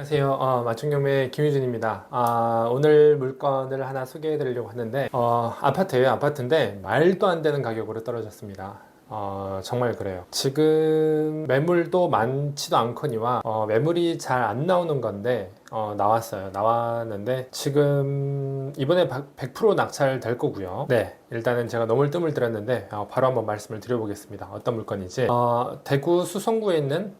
안녕하세요. 맞춤경매 김유진입니다. 오늘 물건을 하나 소개해 드리려고 하는데, 아파트예요. 아파트인데 말도 안 되는 가격으로 떨어졌습니다. 정말 그래요. 지금 매물도 많지도 않거니와 매물이 잘 안 나오는 건데 나왔어요. 나왔는데 지금 이번에 100% 낙찰될 거고요. 네, 일단은 제가 너무 뜸을 들였는데 바로 한번 말씀을 드려보겠습니다. 어떤 물건인지. 대구 수성구에 있는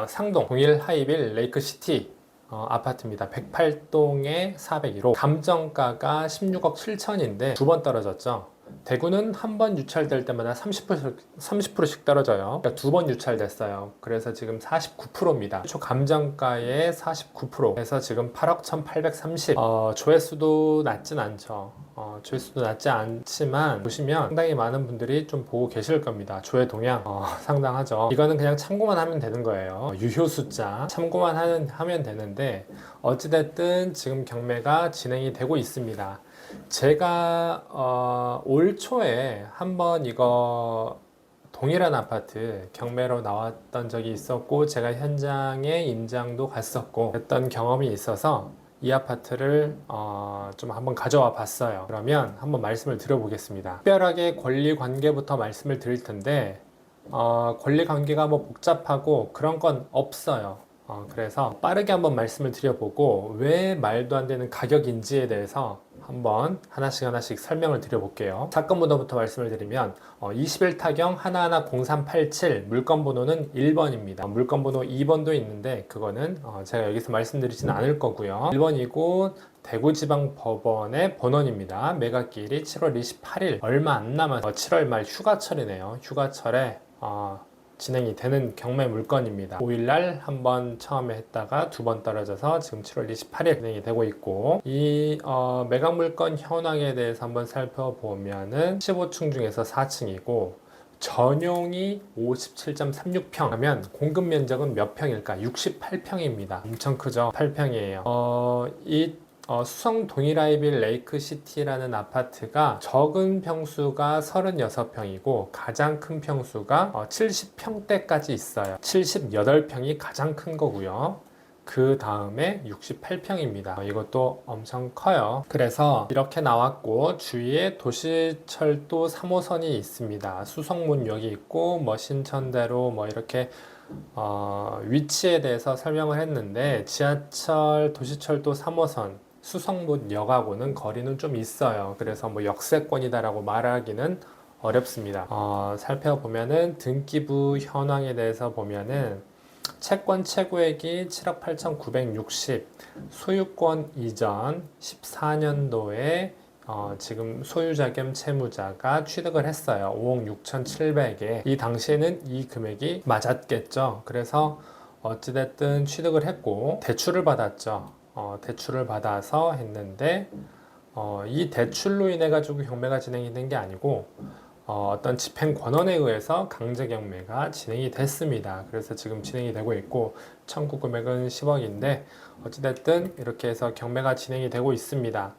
상동 동일 하이빌 레이크시티 아파트입니다. 108동에 401호. 감정가가 16억 7천인데 두 번 떨어졌죠. 대구는 한 번 유찰될 때마다 30%씩 떨어져요. 그러니까 두 번 유찰됐어요. 그래서 지금 49%입니다. 초 감정가의 49%. 그래서 지금 8억 1,830. 조회수도 낮진 않죠. 조회수도 낮지 않지만 보시면 상당히 많은 분들이 좀 보고 계실 겁니다. 조회 동향 상당하죠. 이거는 그냥 참고만 하면 되는 거예요. 유효 숫자 참고만 하면 되는데 어찌됐든 지금 경매가 진행이 되고 있습니다. 제가 올 초에 한번 이거 동일한 아파트 경매로 나왔던 적이 있었고 제가 현장에 임장도 갔었고 했던 경험이 있어서 이 아파트를 좀 한번 가져와 봤어요. 그러면 한번 말씀을 드려보겠습니다. 특별하게 권리 관계부터 말씀을 드릴 텐데 권리 관계가 뭐 복잡하고 그런 건 없어요. 그래서 빠르게 한번 말씀을 드려보고 왜 말도 안 되는 가격인지에 대해서 한번 하나씩 설명을 드려볼게요. 사건 번호부터 말씀을 드리면 21타경 110387 물건 번호는 1번입니다. 물건 번호 2번도 있는데 그거는 제가 여기서 말씀드리지는 않을 거고요. 1번이고 대구지방법원의 본원입니다. 매각기일이 7월 28일 얼마 안 남아서 7월 말 휴가철이네요. 휴가철에 진행이 되는 경매 물건입니다. 5일날 한 번 처음에 했다가 두 번 떨어져서 지금 7월 28일 진행이 되고 있고 이 매각 물건 현황에 대해서 한번 살펴보면은 15층 중에서 4층이고 전용이 57.36평 하면 공급 면적은 몇 평일까? 68평입니다. 엄청 크죠? 8평이에요. 수성 동일하이빌 레이크시티라는 아파트가 적은 평수가 36평이고 가장 큰 평수가 70평대까지 있어요. 78평이 가장 큰 거고요. 그 다음에 68평입니다. 이것도 엄청 커요. 그래서 이렇게 나왔고 주위에 도시철도 3호선이 있습니다. 수성문역이 있고 신천대로 이렇게 위치에 대해서 설명을 했는데 지하철 도시철도 3호선 수성문역하고는 거리는 좀 있어요. 그래서 역세권이다라고 말하기는 어렵습니다. 살펴보면은 등기부 현황에 대해서 보면은 채권 최고액이 7억 8,960, 소유권 이전 14년도에 지금 소유자 겸 채무자가 취득을 했어요. 5억 6,700에. 이 당시에는 이 금액이 맞았겠죠. 그래서 어찌됐든 취득을 했고 대출을 받았죠. 대출을 받아서 했는데 이 대출로 인해 가지고 경매가 진행이 된 게 아니고 어떤 집행권원에 의해서 강제 경매가 진행이 됐습니다. 그래서 지금 진행이 되고 있고 청구 금액은 10억인데 어찌됐든 이렇게 해서 경매가 진행이 되고 있습니다.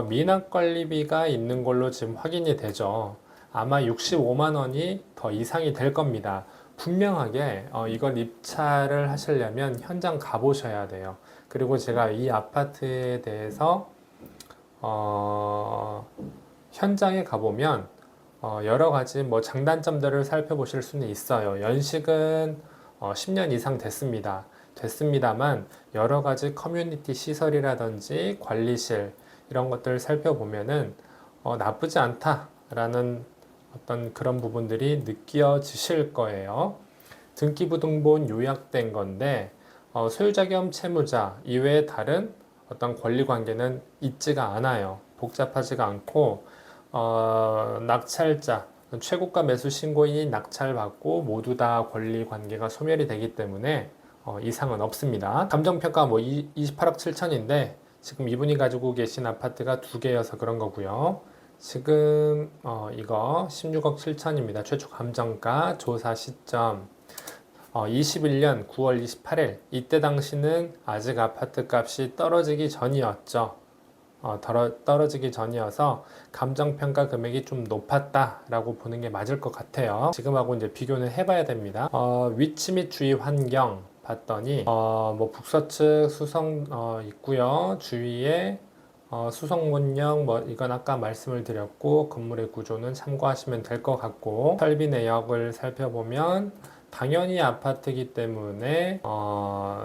미납 관리비가 있는 걸로 지금 확인이 되죠. 아마 65만 원이 더 이상이 될 겁니다. 분명하게 이걸 입찰을 하시려면 현장 가보셔야 돼요. 그리고 제가 이 아파트에 대해서 현장에 가보면 여러 가지 장단점들을 살펴보실 수는 있어요. 연식은 10년 이상 됐습니다만 여러 가지 커뮤니티 시설이라든지 관리실 이런 것들을 살펴보면은 나쁘지 않다라는 어떤 그런 부분들이 느껴지실 거예요. 등기부등본 요약된 건데 소유자 겸 채무자 이외에 다른 어떤 권리 관계는 있지가 않아요. 복잡하지가 않고 낙찰자 최고가 매수 신고인이 낙찰받고 모두 다 권리 관계가 소멸이 되기 때문에 이상은 없습니다. 감정평가 28억 7천인데 지금 이분이 가지고 계신 아파트가 두 개여서 그런 거고요. 지금 이거 16억 7천입니다. 최초 감정가 조사 시점 21년 9월 28일 이때 당시는 아직 아파트 값이 떨어지기 전이었죠. 떨어지기 전이어서 감정평가 금액이 좀 높았다라고 보는 게 맞을 것 같아요. 지금하고 이제 비교는 해봐야 됩니다. 위치 및 주위 환경 봤더니 뭐 북서측 수성 있고요. 주위에 수성문형 뭐 이건 아까 말씀을 드렸고 건물의 구조는 참고하시면 될 것 같고 설비 내역을 살펴보면 당연히 아파트이기 때문에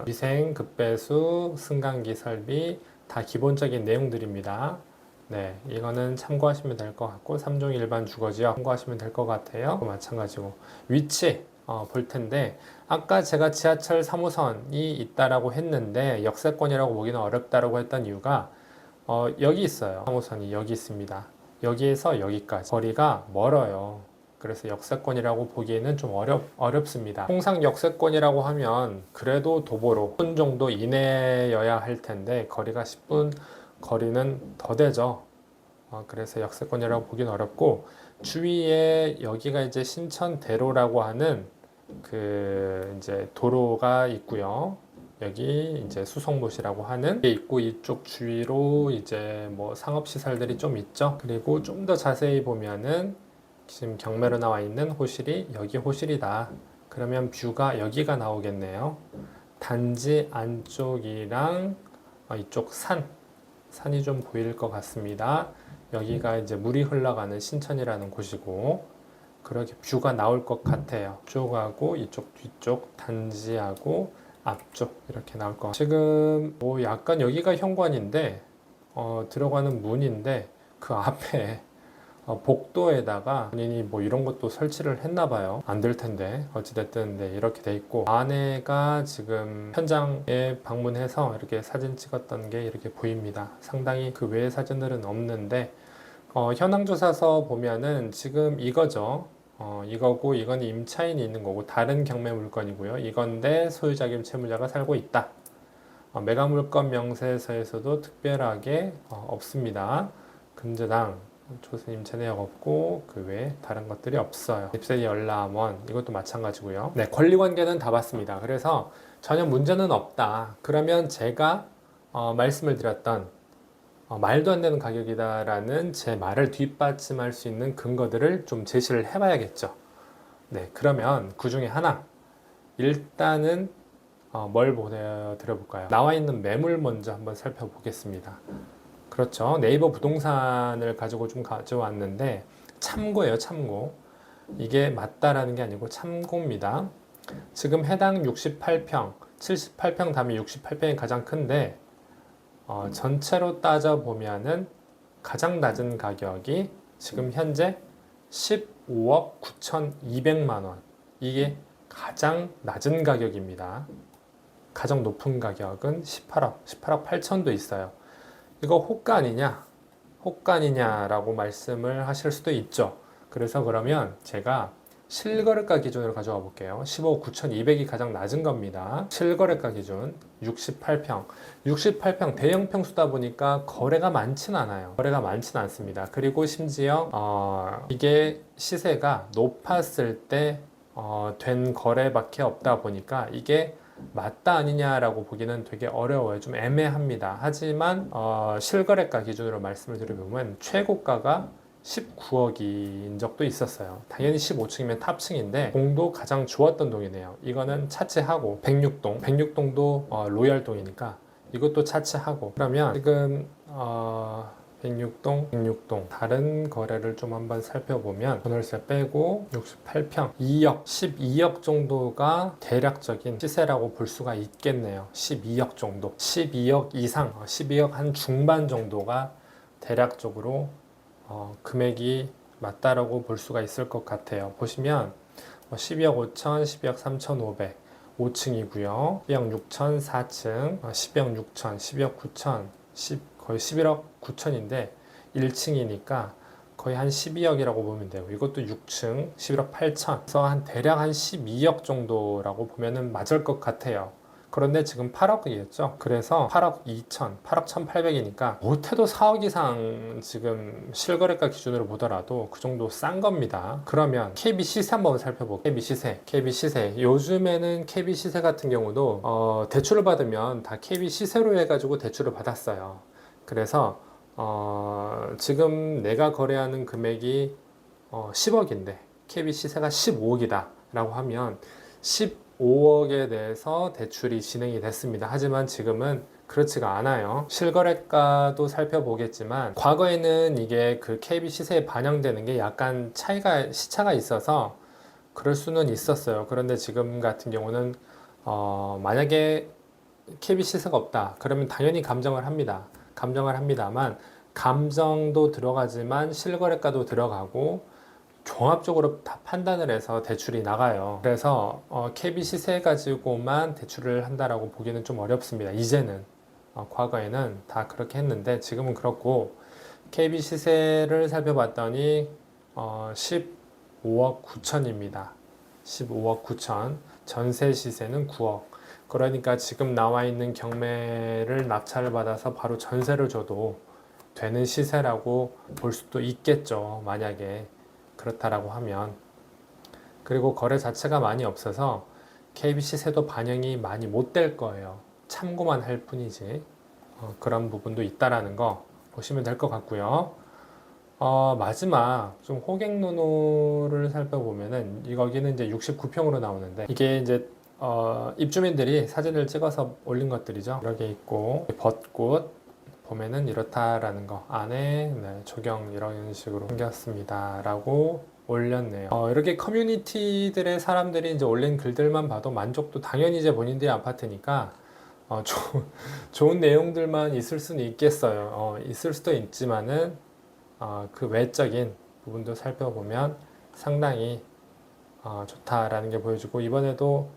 위생, 급배수, 승강기 설비 다 기본적인 내용들입니다. 네, 이거는 참고하시면 될 것 같고 3종 일반 주거지역 참고하시면 될 것 같아요. 마찬가지고 위치 볼 텐데 아까 제가 지하철 3호선이 있다라고 했는데 역세권이라고 보기는 어렵다라고 했던 이유가 여기 있어요. 3호선이 여기 있습니다. 여기에서 여기까지 거리가 멀어요. 그래서 역세권이라고 보기에는 좀 어렵습니다. 통상 역세권이라고 하면 그래도 도보로 10분 정도 이내여야 할 텐데 거리가 10분 거리는 더 되죠. 그래서 역세권이라고 보기는 어렵고 주위에 여기가 이제 신천대로라고 하는 그 이제 도로가 있고요. 여기 이제 수성못이라고 하는 게 있고 이쪽 주위로 이제 뭐 상업시설들이 좀 있죠. 그리고 좀 더 자세히 보면은 지금 경매로 나와 있는 호실이 여기 호실이다. 그러면 뷰가 여기가 나오겠네요. 단지 안쪽이랑 이쪽 산이 좀 보일 것 같습니다. 여기가 이제 물이 흘러가는 신천이라는 곳이고 그렇게 뷰가 나올 것 같아요. 이쪽하고 이쪽 뒤쪽 단지하고 앞쪽 이렇게 나올 것 같아요. 지금 뭐 약간 여기가 현관인데 들어가는 문인데 그 앞에 복도에다가 본인이 뭐 이런 것도 설치를 했나 봐요. 안 될 텐데 어찌됐든 네, 이렇게 돼 있고 아내가 지금 현장에 방문해서 이렇게 사진 찍었던 게 이렇게 보입니다. 상당히 그 외의 사진들은 없는데 현황조사서 보면은 지금 이거죠. 이거고 이건 임차인이 있는 거고 다른 경매 물건이고요. 이건데 소유자 겸 채무자가 살고 있다. 매각 물건 명세서에서도 특별하게 없습니다. 금저당 조세 임차 내역 없고 그 외에 다른 것들이 없어요. 입세 열람원 이것도 마찬가지고요. 네, 권리관계는 다 봤습니다. 그래서 전혀 문제는 없다. 그러면 제가 말씀을 드렸던 말도 안 되는 가격이다라는 제 말을 뒷받침할 수 있는 근거들을 좀 제시를 해봐야겠죠. 네, 그러면 그 중에 하나 일단은 뭘 보여드려 볼까요? 나와 있는 매물 먼저 한번 살펴보겠습니다. 그렇죠. 네이버 부동산을 가지고 좀 가져왔는데 참고예요, 참고. 이게 맞다라는 게 아니고 참고입니다. 지금 해당 68평, 78평 다음에 68평이 가장 큰데 전체로 따져보면은 가장 낮은 가격이 지금 현재 15억 9,200만 원. 이게 가장 낮은 가격입니다. 가장 높은 가격은 18억 8천도 있어요. 이거 호가 아니냐? 호가 아니냐라고 말씀을 하실 수도 있죠. 그래서 그러면 제가 실거래가 기준으로 가져와 볼게요. 15억 9,200이 가장 낮은 겁니다. 실거래가 기준 68평 대형 평수다 보니까 거래가 많진 않아요. 거래가 많진 않습니다. 그리고 심지어 이게 시세가 높았을 때 된 거래밖에 없다 보니까 이게 맞다 아니냐라고 보기는 되게 어려워요. 좀 애매합니다. 하지만 실거래가 기준으로 말씀을 드려보면 최고가가 19억인 적도 있었어요. 당연히 15층이면 탑층인데 동도 가장 좋았던 동이네요. 이거는 차치하고 106동도 로얄동이니까 이것도 차치하고 그러면 지금 106동 다른 거래를 좀 한번 살펴보면 전월세 빼고 68평 2억 12억 정도가 대략적인 시세라고 볼 수가 있겠네요. 12억 정도 12억 이상 12억 한 중반 정도가 대략적으로 금액이 맞다라고 볼 수가 있을 것 같아요. 보시면 12억 5천 12억 3,500 5층이고요 12억 6천 4층 12억 6천 12억 9천 거의 11억 9천인데 1층이니까 거의 한 12억이라고 보면 되고 이것도 6층 11억 8천 그래서 한 대략 한 12억 정도라고 보면은 맞을 것 같아요. 그런데 지금 8억이겠죠. 그래서 8억 2천 8억 1,800이니까 못해도 4억 이상 지금 실거래가 기준으로 보더라도 그 정도 싼 겁니다. 그러면 KB 시세 한번 살펴볼게요. KB 시세 요즘에는 KB 시세 같은 경우도 대출을 받으면 다 KB 시세로 해가지고 대출을 받았어요. 그래서 지금 내가 거래하는 금액이 10억인데 KB 시세가 15억이다 라고 하면 5억에 대해서 대출이 진행이 됐습니다. 하지만 지금은 그렇지가 않아요. 실거래가도 살펴보겠지만 과거에는 이게 그 KB 시세에 반영되는 게 약간 시차가 있어서 그럴 수는 있었어요. 그런데 지금 같은 경우는 만약에 KB 시세가 없다. 그러면 당연히 감정을 합니다. 감정을 합니다만 감정도 들어가지만 실거래가도 들어가고 종합적으로 다 판단을 해서 대출이 나가요. 그래서 KB 시세 가지고만 대출을 한다라고 보기는 좀 어렵습니다. 이제는 과거에는 다 그렇게 했는데 지금은 그렇고 KB 시세를 살펴봤더니 15억 9천입니다. 15억 9천. 전세 시세는 9억. 그러니까 지금 나와 있는 경매를 낙찰을 받아서 바로 전세를 줘도 되는 시세라고 볼 수도 있겠죠. 만약에 그렇다라고 하면. 그리고 거래 자체가 많이 없어서 KB 시세도 반영이 많이 못 될 거예요. 참고만 할 뿐이지. 그런 부분도 있다라는 거 보시면 될 것 같고요. 마지막 좀 호갱노노를 살펴보면은 여기는 이제 69평으로 나오는데 이게 이제 입주민들이 사진을 찍어서 올린 것들이죠. 이렇게 있고 벚꽃 보면은 이렇다라는 거 안에 조경 이런 식으로 생겼습니다 라고 올렸네요. 이렇게 커뮤니티들의 사람들이 이제 올린 글들만 봐도 만족도 당연히 이제 본인들의 아파트니까 좋은 내용들만 있을 수는 있겠어요. 있을 수도 있지만은 그 외적인 부분도 살펴보면 상당히 좋다라는 게 보여주고 이번에도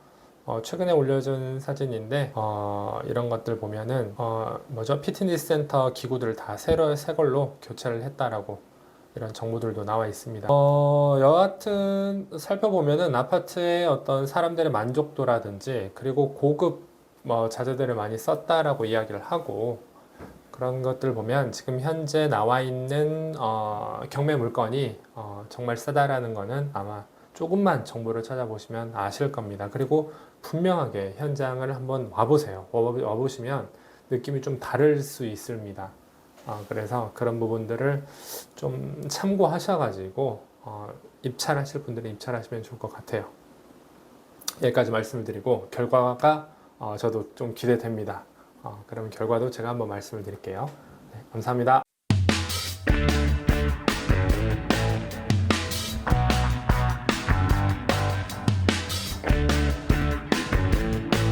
최근에 올려준 사진인데 이런 것들 보면은 뭐죠? 피트니스 센터 기구들을 다 새 걸로 교체를 했다라고 이런 정보들도 나와 있습니다. 여하튼 살펴보면은 아파트의 어떤 사람들의 만족도라든지 그리고 고급 자재들을 많이 썼다라고 이야기를 하고 그런 것들 보면 지금 현재 나와 있는 경매 물건이 정말 싸다라는 거는 아마 조금만 정보를 찾아보시면 아실 겁니다. 그리고 분명하게 현장을 한번 와보세요. 와보시면 느낌이 좀 다를 수 있습니다. 그래서 그런 부분들을 좀 참고하셔가지고 입찰하실 분들은 입찰하시면 좋을 것 같아요. 여기까지 말씀을 드리고 결과가 저도 좀 기대됩니다. 그럼 결과도 제가 한번 말씀을 드릴게요. 네, 감사합니다.